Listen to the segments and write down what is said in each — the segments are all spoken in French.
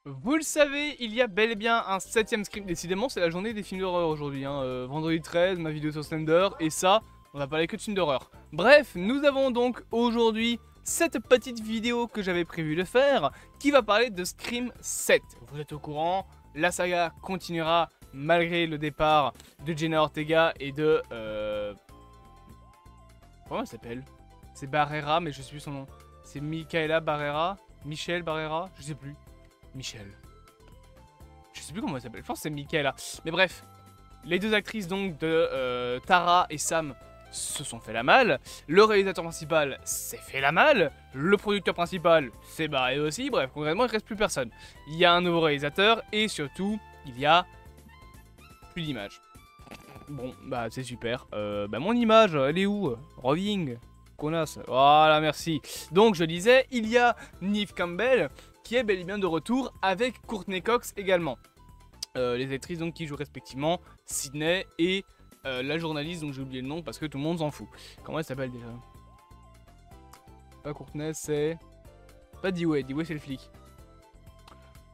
Vous le savez, il y a bel et bien un 7ème Scream. Décidément, c'est la journée des films d'horreur aujourd'hui. Vendredi 13, ma vidéo sur Slender, et ça, on va parler que de films d'horreur. Bref, nous avons donc aujourd'hui cette petite vidéo que j'avais prévu de faire, qui va parler de Scream 7. Vous êtes au courant, la saga continuera malgré le départ de Jenna Ortega et de... Comment elle s'appelle? C'est Barrera, mais je sais plus son nom. C'est Michaela Barrera? Michelle Barrera? Je sais plus. Michel. Je sais plus comment elle s'appelle, je pense que c'est Michaela. Mais bref, les deux actrices donc de Tara et Sam se sont fait la malle. Le réalisateur principal s'est fait la malle. Le producteur principal s'est barré aussi. Bref, concrètement, il ne reste plus personne. Il y a un nouveau réalisateur et surtout, il y a plus d'image. Bon, bah c'est super. Mon image, elle est où? Roving, connasse. Voilà, merci. Donc, je disais, il y a Neve Campbell qui est bel et bien de retour avec Courtney Cox également. Les actrices donc qui jouent respectivement Sydney et la journaliste dont j'ai oublié le nom parce que tout le monde s'en fout. Comment elle s'appelle déjà? Pas Courtney, c'est... Pas Dewey, Dewey c'est le flic.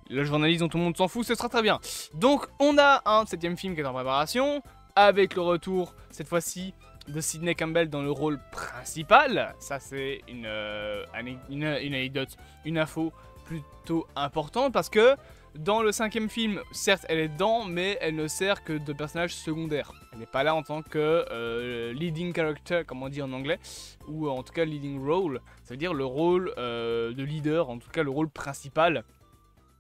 La journaliste dont tout le monde s'en fout, ce sera très bien. Donc on a un 7ème film qui est en préparation, avec le retour, cette fois-ci, de Sydney Campbell dans le rôle principal. Ça c'est une anecdote, une info plutôt importante parce que dans le 5ème film, certes elle est dedans, mais elle ne sert que de personnage secondaire. Elle n'est pas là en tant que leading character, comme on dit en anglais, ou en tout cas leading role, ça veut dire le rôle de leader, en tout cas le rôle principal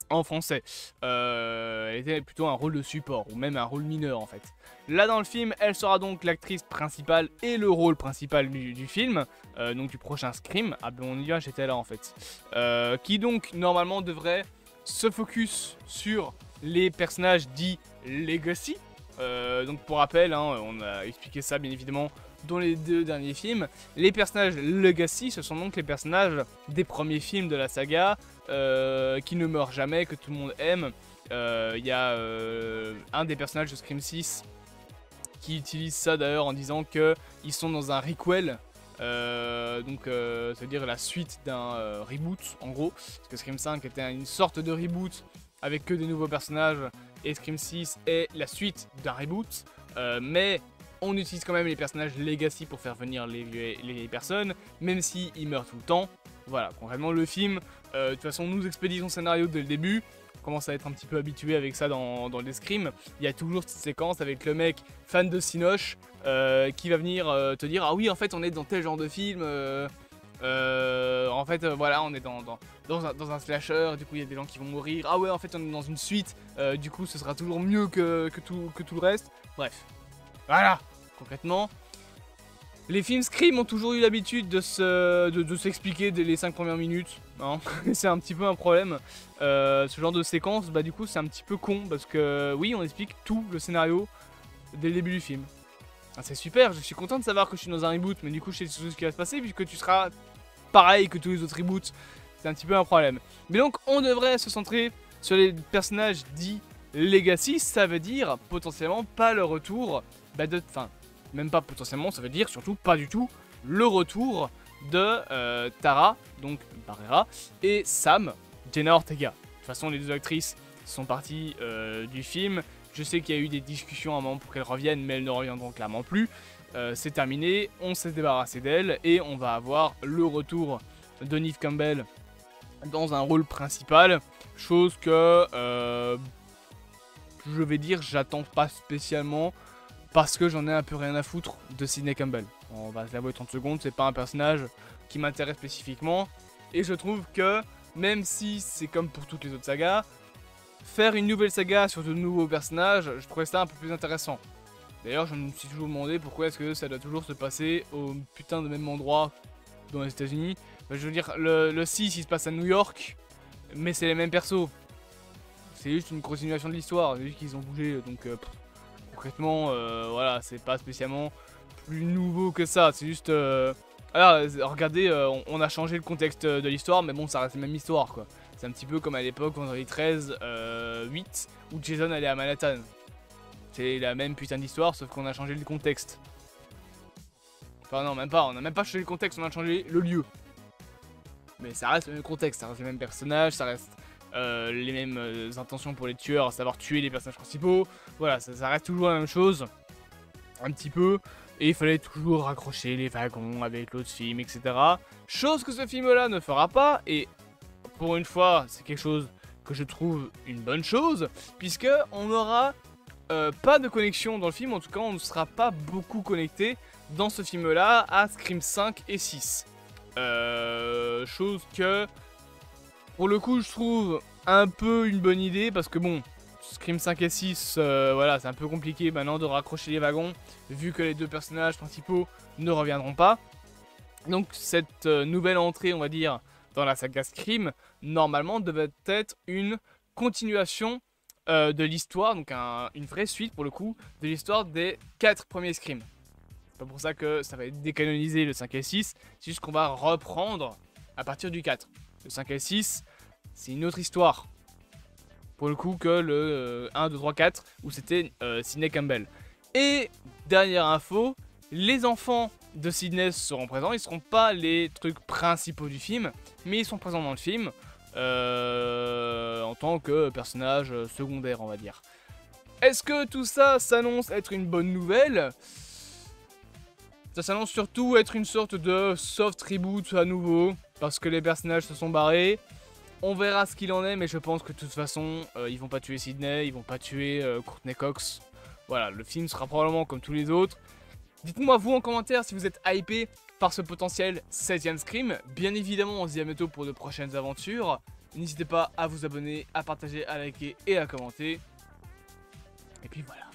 en français. Elle était plutôt un rôle de support, ou même un rôle mineur en fait. Là dans le film, elle sera donc l'actrice principale et le rôle principal du film, donc du prochain Scream. Ah ben on y va, j'étais là en fait. Qui donc normalement devrait se focus sur les personnages dits Legacy. Donc pour rappel, on a expliqué ça bien évidemment dans les deux derniers films. Les personnages Legacy, ce sont donc les personnages des premiers films de la saga, qui ne meurent jamais, que tout le monde aime. Il y a un des personnages de Scream 6 qui utilise ça d'ailleurs en disant qu'ils sont dans un requel. C'est-à-dire la suite d'un reboot en gros, parce que Scream 5 était une sorte de reboot avec que des nouveaux personnages et Scream 6 est la suite d'un reboot, mais on utilise quand même les personnages Legacy pour faire venir les personnes, même s'ils meurent tout le temps. Voilà, concrètement le film, de toute façon nous expédie son scénario dès le début. On commence à être un petit peu habitué avec ça dans les scrims. Il y a toujours cette séquence avec le mec fan de Cinoche qui va venir te dire ah oui en fait on est dans tel genre de film, en fait voilà on est dans un slasher, du coup il y a des gens qui vont mourir, ah ouais en fait on est dans une suite, du coup ce sera toujours mieux que tout le reste. Bref, voilà, concrètement. Les films Scream ont toujours eu l'habitude de s'expliquer dès les 5 premières minutes, hein. C'est un petit peu un problème. Ce genre de séquence, bah du coup c'est un petit peu con parce que oui on explique tout le scénario dès le début du film. Ah, c'est super, je suis content de savoir que je suis dans un reboot, mais du coup je sais tout ce qui va se passer puisque tu seras pareil que tous les autres reboots. C'est un petit peu un problème. Mais donc on devrait se centrer sur les personnages dits Legacy, ça veut dire potentiellement pas le retour même pas potentiellement, ça veut dire surtout pas du tout le retour de Tara, donc Barrera, et Sam, Jenna Ortega. De toute façon, les deux actrices sont parties du film. Je sais qu'il y a eu des discussions à un moment pour qu'elles reviennent, mais elles ne reviendront clairement plus. C'est terminé, on s'est débarrassé d'elles, et on va avoir le retour de Neve Campbell dans un rôle principal, chose que je vais dire j'attends pas spécialement, parce que j'en ai un peu rien à foutre de Sydney Campbell. On va se l'avouer 30 secondes, c'est pas un personnage qui m'intéresse spécifiquement. Et je trouve que, même si c'est comme pour toutes les autres sagas, faire une nouvelle saga sur de nouveaux personnages, je trouvais ça un peu plus intéressant. D'ailleurs, je me suis toujours demandé pourquoi est-ce que ça doit toujours se passer au putain de même endroit dans les États-Unis. Je veux dire, le 6 il se passe à New York, mais c'est les mêmes persos. C'est juste une continuation de l'histoire, c'est juste qu'ils ont bougé, donc... concrètement, voilà, c'est pas spécialement plus nouveau que ça, c'est juste... Alors, regardez, on a changé le contexte de l'histoire, mais bon, ça reste la même histoire, quoi. C'est un petit peu comme à l'époque, Vendredi 13, 8, où Jason allait à Manhattan. C'est la même putain d'histoire, sauf qu'on a changé le contexte. Enfin non, même pas, on a même pas changé le contexte, on a changé le lieu. Mais ça reste le même contexte, ça reste les mêmes personnages, ça reste les mêmes intentions pour les tueurs, à savoir tuer les personnages principaux. Voilà, ça reste toujours la même chose, un petit peu. Et il fallait toujours raccrocher les wagons avec l'autre film, etc. Chose que ce film-là ne fera pas, et pour une fois, c'est quelque chose que je trouve une bonne chose, puisque on n'aura pas de connexion dans le film, en tout cas on ne sera pas beaucoup connecté dans ce film-là à Scream 5 et 6. Chose que, pour le coup, je trouve un peu une bonne idée, parce que bon, Scream 5 et 6, voilà, c'est un peu compliqué maintenant de raccrocher les wagons, vu que les deux personnages principaux ne reviendront pas. Donc cette nouvelle entrée, on va dire, dans la saga Scream, normalement devait être une continuation de l'histoire, donc une vraie suite pour le coup, de l'histoire des 4 premiers Scream. C'est pas pour ça que ça va être décanonisé le 5 et 6, c'est juste qu'on va reprendre à partir du 4. Le 5 et 6, c'est une autre histoire, pour le coup, que le 1, 2, 3, 4, où c'était Sidney Campbell. Et dernière info, les enfants de Sidney seront présents, ils seront pas les trucs principaux du film, mais ils sont présents dans le film en tant que personnages secondaires, on va dire. Est-ce que tout ça s'annonce être une bonne nouvelle? Ça s'annonce surtout être une sorte de soft reboot à nouveau, parce que les personnages se sont barrés. On verra ce qu'il en est, mais je pense que de toute façon, ils vont pas tuer Sidney, ils vont pas tuer Courtney Cox. Voilà, le film sera probablement comme tous les autres. Dites-moi vous en commentaire si vous êtes hypé par ce potentiel 16e Scream. Bien évidemment, on se dit à bientôt pour de prochaines aventures. N'hésitez pas à vous abonner, à partager, à liker et à commenter. Et puis voilà.